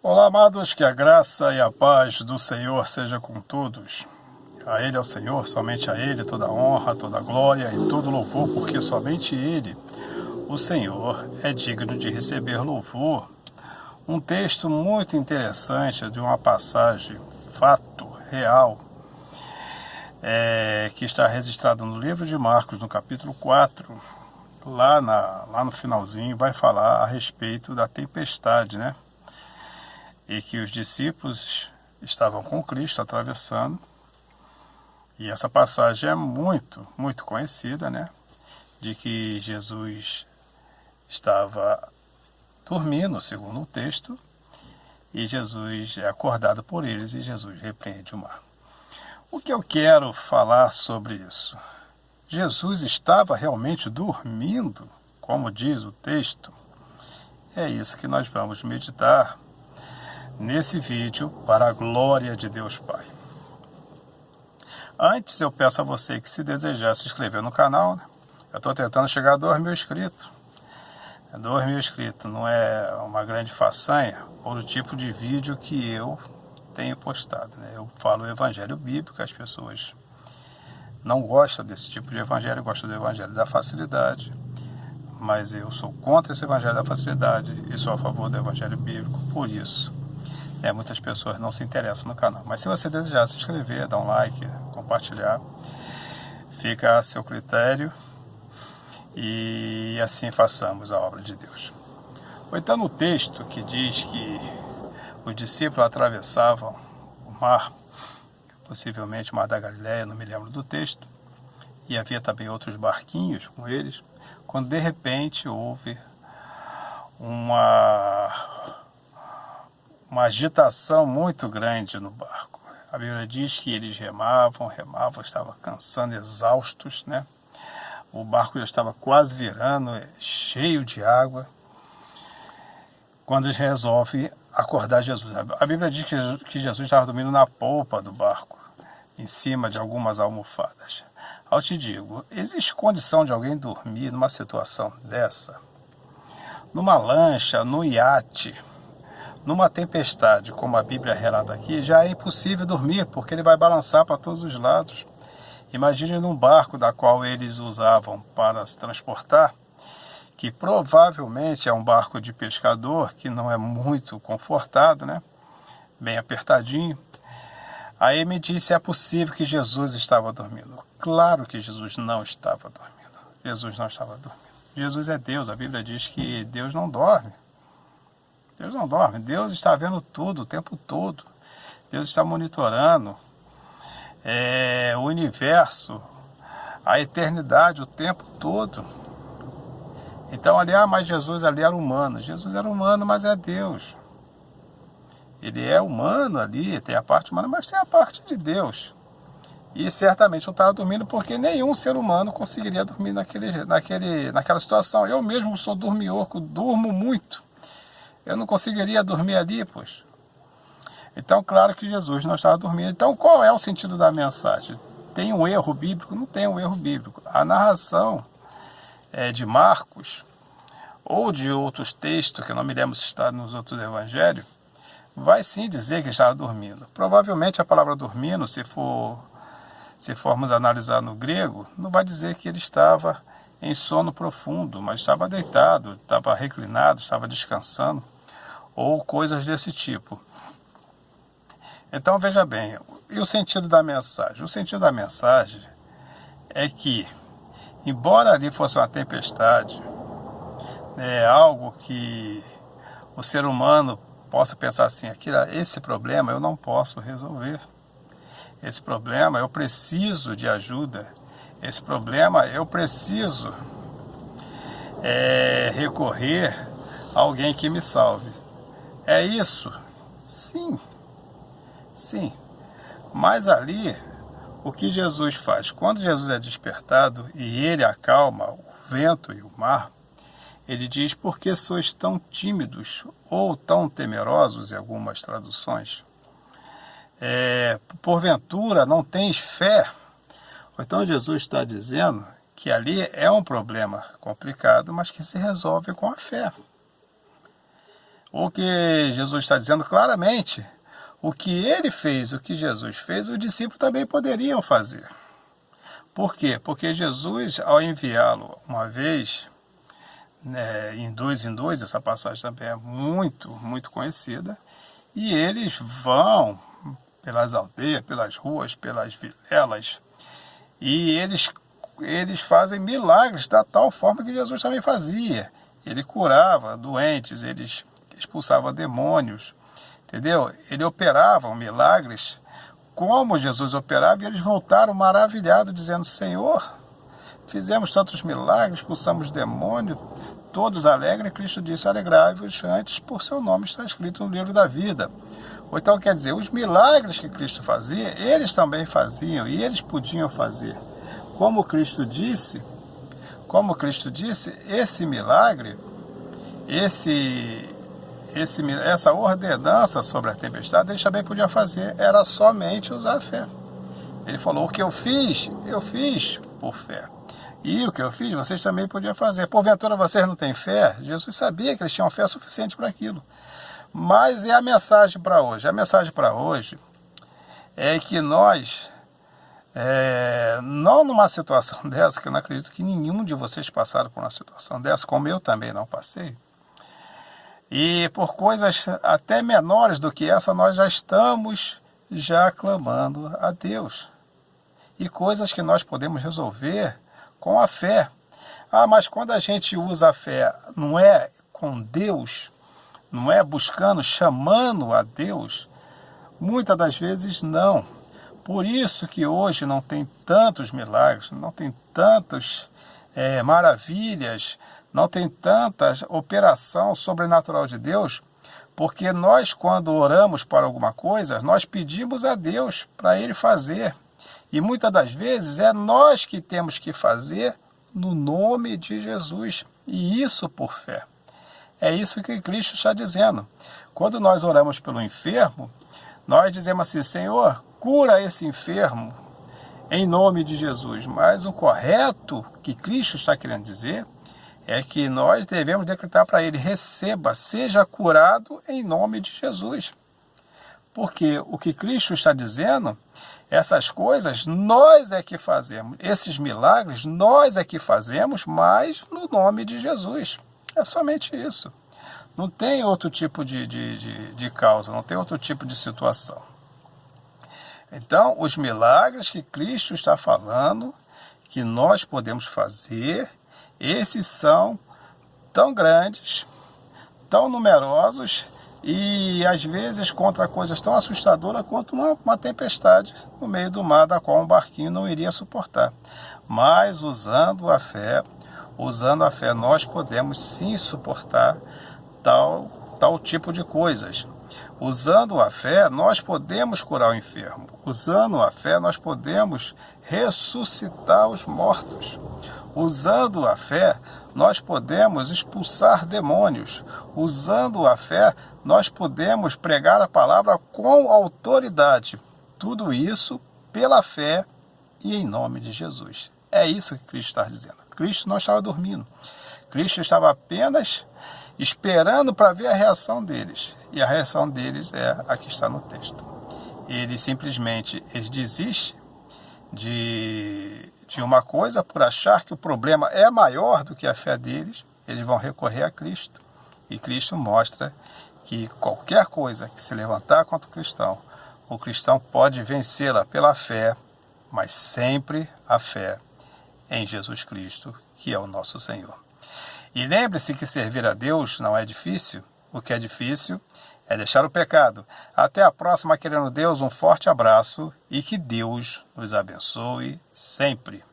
Olá, amados, que a graça e a paz do Senhor seja com todos. A Ele é o Senhor, somente a Ele toda honra, toda glória e todo louvor, porque somente Ele, o Senhor, é digno de receber louvor. Um texto muito interessante de uma passagem, fato real, que está registrado no livro de Marcos, no capítulo 4, lá no finalzinho, vai falar a respeito da tempestade, né? E que os discípulos estavam com Cristo atravessando. E essa passagem é muito conhecida, né? De que Jesus estava dormindo, segundo o texto, e Jesus é acordado por eles e Jesus repreende o mar. O que eu quero falar sobre isso? Jesus estava realmente dormindo, como diz o texto? É isso que nós vamos meditar nesse vídeo, para a glória de Deus Pai. Antes eu peço a você que, se desejar se inscrever no canal, né? Eu estou tentando chegar a 2.000 inscritos. 2.000 inscritos não é uma grande façanha por o tipo de vídeo que eu tenho postado, né? Eu falo o evangelho bíblico, as pessoas não gostam desse tipo de evangelho, gostam do evangelho da facilidade, mas eu sou contra esse evangelho da facilidade e sou a favor do evangelho bíblico, por isso muitas pessoas não se interessam no canal. Mas se você desejar se inscrever, dar um like, compartilhar, fica a seu critério e assim façamos a obra de Deus. Então, no texto que diz que os discípulos atravessavam o mar, possivelmente o mar da Galileia, não me lembro do texto, e havia também outros barquinhos com eles, quando de repente houve uma agitação muito grande no barco. A Bíblia diz que eles remavam, estavam cansando, exaustos, né? O barco já estava quase virando, cheio de água, quando eles resolvem acordar Jesus. A Bíblia diz que Jesus estava dormindo na polpa do barco, em cima de algumas almofadas. Eu te digo, existe condição de alguém dormir numa situação dessa? Numa lancha, no iate, numa tempestade, como a Bíblia relata aqui, já é impossível dormir, porque ele vai balançar para todos os lados. Imagine num barco da qual eles usavam para se transportar, que provavelmente é um barco de pescador, que não é muito confortado, né? Bem apertadinho. Aí me disse se é possível que Jesus estava dormindo. Claro que Jesus não estava dormindo. Jesus não estava dormindo. Jesus é Deus, a Bíblia diz que Deus não dorme. Deus não dorme, Deus está vendo tudo o tempo todo. Deus está monitorando o universo, a eternidade o tempo todo. Então ali, mas Jesus ali era humano. Jesus era humano, mas é Deus. Ele é humano ali, tem a parte humana, mas tem a parte de Deus. E certamente não estava dormindo, porque nenhum ser humano conseguiria dormir naquela situação. Eu mesmo sou dormioco, durmo muito. Eu não conseguiria dormir ali, pois. Então, claro que Jesus não estava dormindo. Então, qual é o sentido da mensagem? Tem um erro bíblico? Não tem um erro bíblico. A narração de Marcos, ou de outros textos, que eu não me lembro se está nos outros evangelhos, vai sim dizer que estava dormindo. Provavelmente a palavra dormindo, se formos analisar no grego, não vai dizer que ele estava em sono profundo, mas estava deitado, estava reclinado, estava descansando, ou coisas desse tipo. Então veja bem, e o sentido da mensagem? O sentido da mensagem é que, embora ali fosse uma tempestade, algo que o ser humano possa pensar assim, esse problema eu não posso resolver, esse problema eu preciso de ajuda, esse problema eu preciso recorrer a alguém que me salve. É isso? Sim. Sim. Mas ali, o que Jesus faz? Quando Jesus é despertado e ele acalma o vento e o mar, ele diz: por que sois tão tímidos ou tão temerosos, em algumas traduções? Porventura não tens fé? Então Jesus está dizendo que ali é um problema complicado, mas que se resolve com a fé. O que Jesus está dizendo claramente, o que ele fez, o que Jesus fez, os discípulos também poderiam fazer. Por quê? Porque Jesus, ao enviá-lo uma vez, né, em dois, essa passagem também é muito conhecida, e eles vão pelas aldeias, pelas ruas, pelas vilelas, e eles fazem milagres da tal forma que Jesus também fazia. Ele curava doentes, eles expulsava demônios, entendeu? Ele operava milagres como Jesus operava, e eles voltaram maravilhados, dizendo: Senhor, fizemos tantos milagres, expulsamos demônios, todos alegres. Cristo disse: alegrai-vos, antes por seu nome está escrito no livro da vida. Ou então, quer dizer, os milagres que Cristo fazia, eles também faziam, e eles podiam fazer. Como Cristo disse, esse milagre, essa ordenança sobre a tempestade, eles também podiam fazer, era somente usar a fé. Ele falou: o que eu fiz por fé. E o que eu fiz, vocês também podiam fazer. Porventura vocês não têm fé? Jesus sabia que eles tinham fé suficiente para aquilo. Mas é a mensagem para hoje. A mensagem para hoje é que nós, não numa situação dessa, que eu não acredito que nenhum de vocês passaram por uma situação dessa, como eu também não passei, e por coisas até menores do que essa, nós já estamos clamando a Deus. E coisas que nós podemos resolver com a fé. Mas quando a gente usa a fé, não é com Deus, não é buscando, chamando a Deus, muitas das vezes não. Por isso que hoje não tem tantos milagres, não tem tantas maravilhas, não tem tanta operação sobrenatural de Deus, porque nós, quando oramos para alguma coisa, nós pedimos a Deus para Ele fazer. E muitas das vezes é nós que temos que fazer no nome de Jesus. E isso por fé. É isso que Cristo está dizendo. Quando nós oramos pelo enfermo, nós dizemos assim: Senhor, cura esse enfermo em nome de Jesus. Mas o correto que Cristo está querendo dizer é que nós devemos decretar para ele: receba, seja curado em nome de Jesus. Porque o que Cristo está dizendo, essas coisas nós é que fazemos, esses milagres nós é que fazemos, mas no nome de Jesus. É somente isso. Não tem outro tipo de causa, não tem outro tipo de situação. Então, os milagres que Cristo está falando, que nós podemos fazer, esses são tão grandes, tão numerosos e às vezes contra coisas tão assustadoras quanto uma tempestade no meio do mar, da qual um barquinho não iria suportar. Mas usando a fé, nós podemos sim suportar tal tipo de coisas. Usando a fé, nós podemos curar o enfermo. Usando a fé, nós podemos ressuscitar os mortos. Usando a fé, nós podemos expulsar demônios. Usando a fé, nós podemos pregar a palavra com autoridade. Tudo isso pela fé e em nome de Jesus. É isso que Cristo está dizendo. Cristo não estava dormindo. Cristo estava apenas esperando para ver a reação deles. E a reação deles é a que está no texto. Eles simplesmente desistem de uma coisa por achar que o problema é maior do que a fé deles. Eles vão recorrer a Cristo. E Cristo mostra que qualquer coisa que se levantar contra o cristão pode vencê-la pela fé, mas sempre a fé em Jesus Cristo, que é o nosso Senhor. E lembre-se que servir a Deus não é difícil. O que é difícil é deixar o pecado. Até a próxima, querendo Deus, um forte abraço e que Deus nos abençoe sempre.